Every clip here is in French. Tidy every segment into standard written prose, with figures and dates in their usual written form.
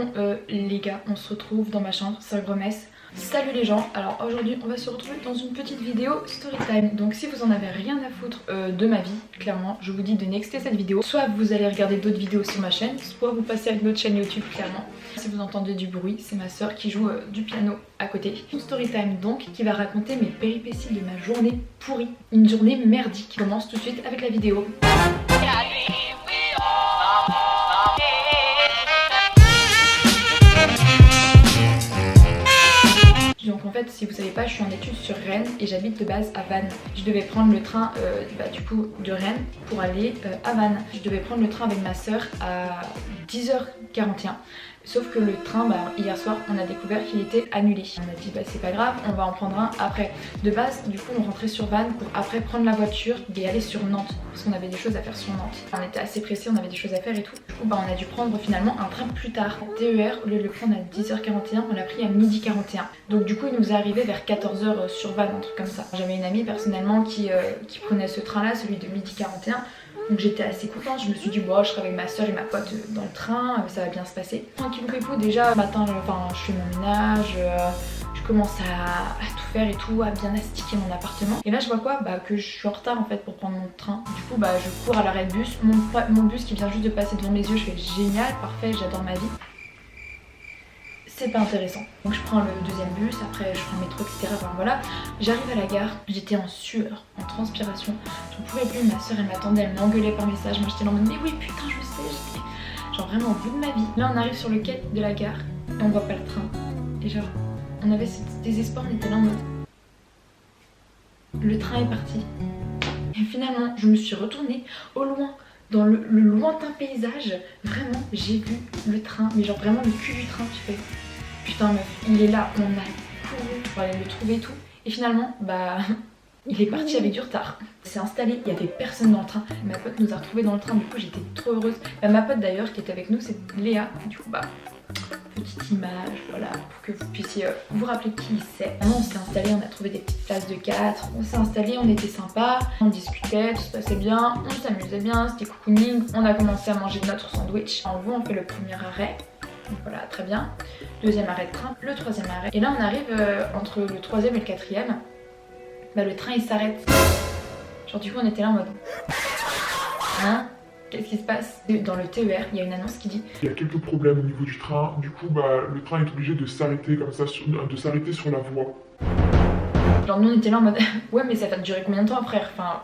Bon les gars, on se retrouve dans ma chambre, Saint-Gromès. Salut les gens, alors aujourd'hui on va se retrouver dans une petite vidéo story time. Donc si vous en avez rien à foutre de ma vie, clairement je vous dis de nexter cette vidéo. Soit vous allez regarder d'autres vidéos sur ma chaîne, soit vous passez à une autre chaîne YouTube clairement. Si vous entendez du bruit, c'est ma soeur qui joue du piano à côté. Une story time donc qui va raconter mes péripéties de ma journée pourrie. Une journée merdique qui commence tout de suite avec la vidéo. Donc en fait si vous savez pas, je suis en études sur Rennes et j'habite de base à Vannes. Je devais prendre le train du coup de Rennes pour aller à Vannes. Je devais prendre le train avec ma soeur à 10h41. Sauf que le train, hier soir, on a découvert qu'il était annulé. On a dit c'est pas grave, on va en prendre un après. De base, du coup, on rentrait sur Vannes pour après prendre la voiture et aller sur Nantes. Parce qu'on avait des choses à faire sur Nantes. On était assez pressés, on avait des choses à faire et tout. Du coup, on a dû prendre finalement un train plus tard. TER, au lieu de le prendre à 10h41, on l'a pris à 12h41. Donc du coup, il nous est arrivé vers 14h sur Vannes, un truc comme ça. J'avais une amie personnellement qui prenait ce train-là, celui de 12h41. Donc j'étais assez contente, je me suis dit bon, je serai avec ma soeur et ma pote dans le train, ça va bien se passer. Tranquille pépou, déjà matin, je fais mon ménage, je commence à tout faire et tout, à bien astiquer mon appartement. Et là je vois quoi, que je suis en retard en fait pour prendre mon train. Du coup je cours à l'arrêt de bus, mon bus qui vient juste de passer devant mes yeux, je fais génial, parfait, j'adore ma vie. C'est pas intéressant. Donc je prends le deuxième bus, après je prends le métro, etc. Enfin voilà, j'arrive à la gare, j'étais en sueur, en transpiration, j'en pouvais plus, ma soeur elle m'attendait, elle m'engueulait par message, moi j'étais là en mode mais oui putain je sais, j'étais genre vraiment au bout de ma vie. Là on arrive sur le quai de la gare et on voit pas le train. Et genre on avait ce désespoir, on était là en mode le train est parti. Et finalement je me suis retournée au loin. Dans le lointain paysage, vraiment j'ai vu le train, mais genre vraiment le cul du train, je fais putain meuf, il est là, on a couru pour aller le trouver et tout. Et finalement, il est parti avec du retard. Il s'est installé, il y avait personne dans le train. Ma pote nous a retrouvés dans le train, du coup j'étais trop heureuse. Ma pote d'ailleurs qui était avec nous, c'est Léa. Du coup petite image, voilà, pour que vous puissiez vous rappeler qui c'est. On s'est installé, on a trouvé des petites places de 4. On s'est installé, on était sympa, on discutait, tout se passait bien, on s'amusait bien, c'était cocooning. On a commencé à manger notre sandwich. En gros, on fait le premier arrêt. Donc voilà, très bien. Deuxième arrêt de train, le troisième arrêt. Et là, on arrive entre le troisième et le quatrième. Le train il s'arrête. Genre du coup, on était là en mode hein? Qu'est-ce qui se passe? Dans le TER, il y a une annonce qui dit il y a quelques problèmes au niveau du train, du coup le train est obligé de s'arrêter comme ça, de s'arrêter sur la voie. Genre nous on était là en mode ouais mais ça va durer combien de temps frère? Enfin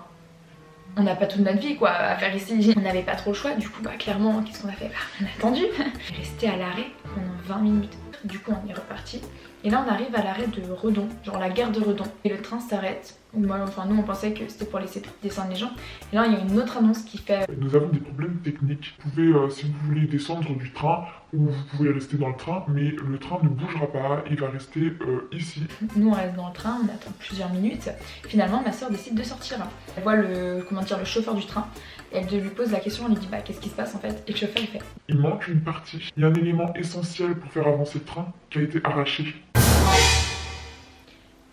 on n'a pas toute notre vie quoi à faire ici. On n'avait pas trop le choix, du coup clairement qu'est-ce qu'on a fait? On a attendu. On est resté à l'arrêt pendant 20 minutes. Du coup on est reparti. Et là on arrive à l'arrêt de Redon, genre la gare de Redon. Et le train s'arrête. Nous on pensait que c'était pour laisser descendre les gens. Et là il y a une autre annonce qui fait nous avons des problèmes techniques. Vous pouvez, si vous voulez descendre du train, ou vous pouvez rester dans le train, mais le train ne bougera pas, il va rester ici. Nous on reste dans le train, on attend plusieurs minutes. Finalement ma soeur décide de sortir. Elle voit le chauffeur du train. Et elle lui pose la question, elle lui dit qu'est-ce qui se passe en fait? Et le chauffeur il fait il manque une partie. Il y a un élément essentiel pour faire avancer le train qui a été arraché.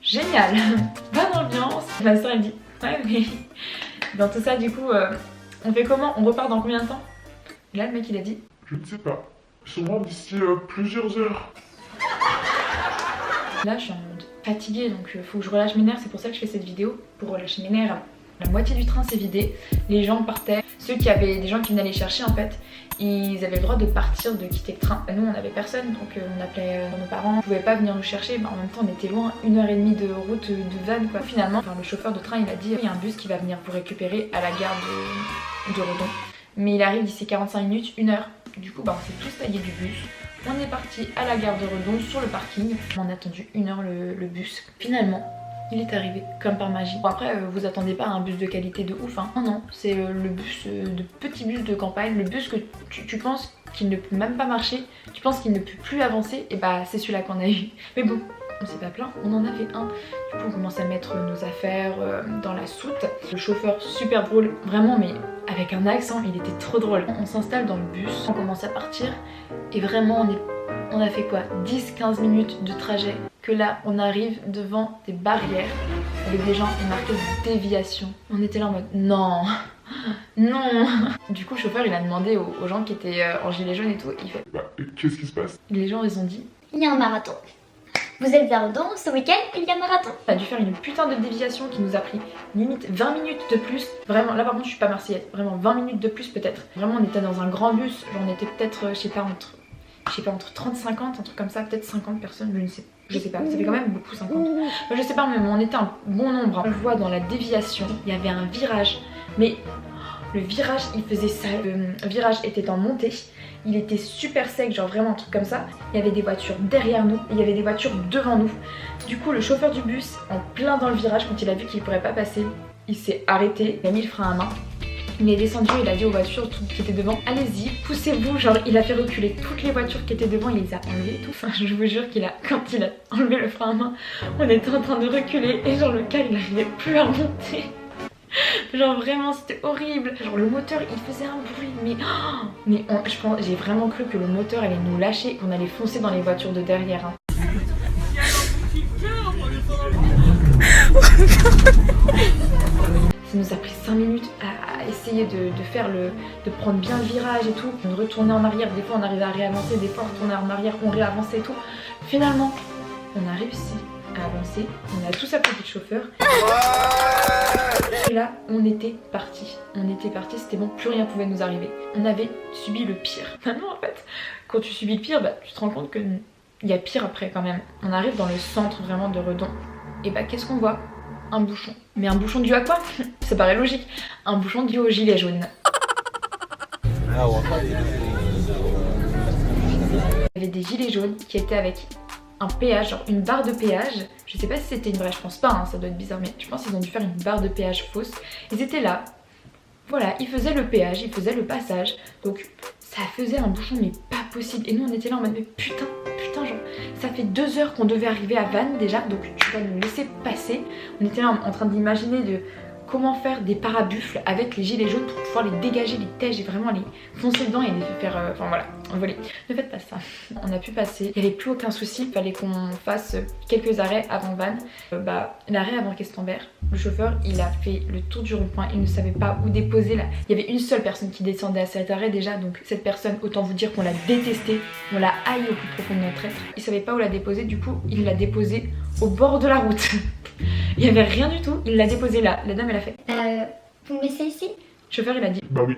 Génial. Bonne ambiance. Ma soeur elle dit ouais mais dans tout ça du coup on fait comment? On repart dans combien de temps? Et là le mec il a dit je ne sais pas. Sûrement d'ici plusieurs heures. Là je suis en mode fatiguée donc faut que je relâche mes nerfs, c'est pour ça que je fais cette vidéo, pour relâcher mes nerfs. La moitié du train s'est vidé, les gens partaient, des gens qui venaient les chercher en fait, ils avaient le droit de partir, de quitter le train. Nous on avait personne donc on appelait nos parents, ils pouvaient pas venir nous chercher, en même temps on était loin, 1h30 de route de Vannes quoi. Finalement le chauffeur de train il a dit il y a un bus qui va venir vous récupérer à la gare de Redon, mais il arrive d'ici 45 minutes, 1 heure. Du coup on s'est tous taillé du bus. On est parti à la gare de Redon sur le parking. On a attendu 1 heure le bus. Finalement, il est arrivé comme par magie. Bon après, vous attendez pas à un bus de qualité de ouf. Non, c'est le bus, de petit bus de campagne. Le bus que tu penses qu'il ne peut même pas marcher. Tu penses qu'il ne peut plus avancer. Et c'est celui-là qu'on a eu. Mais bon, on s'est pas plaint, on en avait un. Du coup on commence à mettre nos affaires dans la soute. Le chauffeur super drôle, vraiment mais avec un accent, il était trop drôle. On s'installe dans le bus, on commence à partir et vraiment on a fait quoi 10-15 minutes de trajet que là on arrive devant des barrières avec des gens et marqué déviation. On était là en mode non. Non. Du coup le chauffeur il a demandé aux gens qui étaient en gilet jaune et tout, il fait écoute, qu'est-ce qui se passe? Les gens ils ont dit Il y a un marathon. Vous êtes à Redon, ce week-end, il y a un marathon. on a dû faire une putain de déviation qui nous a pris limite 20 minutes de plus. Vraiment, là par contre je suis pas marseillaise, vraiment 20 minutes de plus peut-être. Vraiment on était dans un grand bus, j'en étais peut-être, je sais pas, entre 30 50, un truc comme ça, peut-être 50 personnes, je sais pas, ça fait quand même beaucoup 50. Je sais pas, mais on était un bon nombre. Hein. Je vois dans la déviation, il y avait un virage, mais le virage il faisait ça, le virage était en montée. Il était super sec, genre vraiment un truc comme ça. Il y avait des voitures derrière nous, il y avait des voitures devant nous. Du coup, le chauffeur du bus, en plein dans le virage, quand il a vu qu'il pourrait pas passer, il s'est arrêté, il a mis le frein à main. Il est descendu, il a dit aux voitures qui étaient devant, allez-y, poussez-vous. Genre, il a fait reculer toutes les voitures qui étaient devant, il les a enlevées et tout. Enfin, je vous jure quand il a enlevé le frein à main, on était en train de reculer et genre le car il n'arrivait plus à remonter. Genre vraiment c'était horrible. Genre le moteur il faisait un bruit mais j'ai vraiment cru que le moteur allait nous lâcher, qu'on allait foncer dans les voitures de derrière. Hein. Ça nous a pris 5 minutes à essayer de prendre bien le virage et tout, de retourner en arrière. Des fois on arrivait à réavancer, des fois on retournait en arrière, on réavançait et tout. Finalement on a réussi à avancer, on a tous appelé le chauffeur. Et là, on était parti, c'était bon, plus rien pouvait nous arriver. On avait subi le pire. Maintenant en fait, quand tu subis le pire, bah, tu te rends compte qu'il y a pire après quand même. On arrive dans le centre vraiment de Redon, et bah qu'est-ce qu'on voit? Un bouchon. Mais un bouchon dû à quoi? Ça paraît logique, un bouchon dû aux gilets jaunes. Il y avait des gilets jaunes qui étaient avec un péage, genre une barre de péage. Je sais pas si c'était une vraie, je pense pas, hein, ça doit être bizarre, mais je pense qu'ils ont dû faire une barre de péage fausse. Ils étaient là, voilà, ils faisaient le péage, ils faisaient le passage, donc ça faisait un bouchon mais pas possible. Et nous on était là en mode mais putain, genre ça fait 2 heures qu'on devait arriver à Vannes déjà, donc tu vas nous laisser passer. On était là en train d'imaginer de comment faire des parabuffles avec les gilets jaunes pour pouvoir les dégager, les tèges et vraiment les foncer dedans et les faire, enfin voilà, voler. Ne faites pas ça. On a pu passer, il n'y avait plus aucun souci, il fallait qu'on fasse quelques arrêts avant Vannes. L'arrêt avant Questembert, le chauffeur il a fait le tour du rond-point, il ne savait pas où déposer là. Il y avait une seule personne qui descendait à cet arrêt déjà, donc cette personne, autant vous dire qu'on l'a détesté, on l'a haï au plus profond de notre être. Il savait pas où la déposer, du coup il l'a déposé au bord de la route. Il n'y avait rien du tout, il l'a déposé là. La dame elle a fait vous me laissez ici? Le chauffeur il a dit bah oui.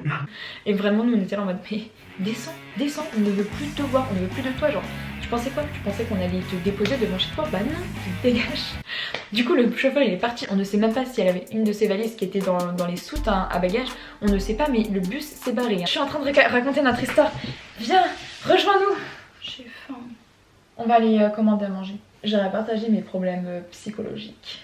Et vraiment nous on était là en mode mais descends, on ne veut plus te voir, on ne veut plus de toi. Genre tu pensais quoi? Tu pensais qu'on allait te déposer devant chez toi? Bah non, tu te dégages. Du coup le chauffeur il est parti, on ne sait même pas si elle avait une de ses valises qui était dans les soutes hein, à bagages. On ne sait pas, mais le bus s'est barré. Je suis en train de raconter notre histoire. Viens, rejoins-nous. J'ai faim. On va aller commander à manger. J'aurais partagé mes problèmes psychologiques.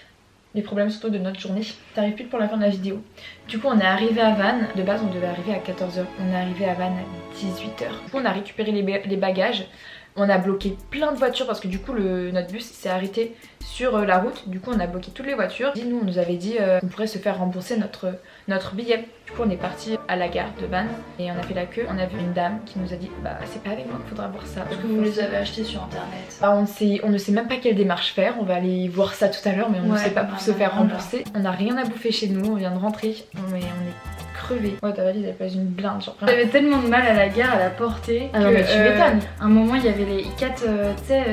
Les problèmes surtout de notre journée. T'arrives plus pour la fin de la vidéo. Du coup on est arrivé à Vannes. De base on devait arriver à 14h. On est arrivé à Vannes à 18h. Du coup on a récupéré les bagages. On a bloqué plein de voitures parce que du coup notre bus s'est arrêté sur la route. Du coup on a bloqué toutes les voitures. Nous on nous avait dit qu'on pourrait se faire rembourser notre billet. Du coup on est parti à la gare de Vannes et on a fait la queue. On a vu une dame qui nous a dit bah c'est pas avec moi qu'il faudra voir ça. Parce que vous les avez achetés sur internet. Bah, on ne sait même pas quelle démarche faire. On va aller voir ça tout à l'heure mais on ne sait pas pour se faire rembourser. On n'a rien à bouffer chez nous, on vient de rentrer mais on est crevé. Ouais ta valise elle pèse une blinde genre. J'avais tellement de mal à la gare à la porter ah non, mais tu m'étonnes. À un moment il y avait les 4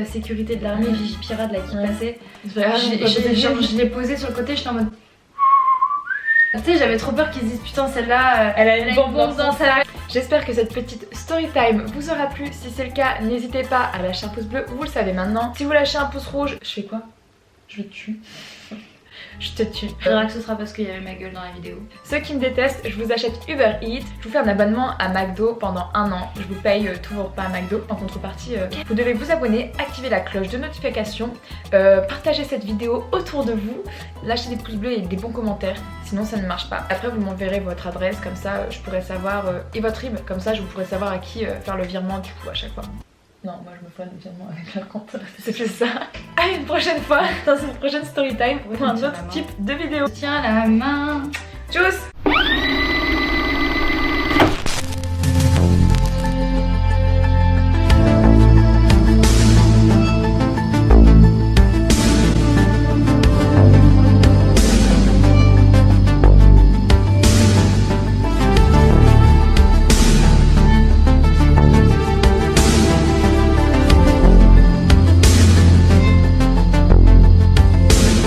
sécurité de l'armée Vigipirate là qui passaient. Je l'ai posée sur le côté, j'étais en mode tu sais j'avais trop peur qu'ils disent putain celle-là elle a une bombe dans sa... J'espère que cette petite story time vous aura plu. Si c'est le cas, n'hésitez pas à lâcher un pouce bleu, vous le savez maintenant. Si vous lâchez un pouce rouge, je fais quoi? Je te tue. Je te tue. Je dirais que ce sera parce qu'il y avait ma gueule dans la vidéo. Ceux qui me détestent, je vous achète Uber Eats. Je vous fais un abonnement à McDo pendant 1 an. Je vous paye tous vos repas à McDo. En contrepartie, vous devez vous abonner, activer la cloche de notification, partager cette vidéo autour de vous, lâcher des pouces bleus et des bons commentaires. Sinon ça ne marche pas. Après vous m'enverrez votre adresse, comme ça je pourrai savoir, et votre RIB, comme ça je pourrai savoir à qui faire le virement du coup à chaque fois. Non, moi je me fais un virement avec la compte. C'est plus ça. À une prochaine fois, dans une prochaine story time pour un autre type de vidéo. Tiens la main. Tchuss.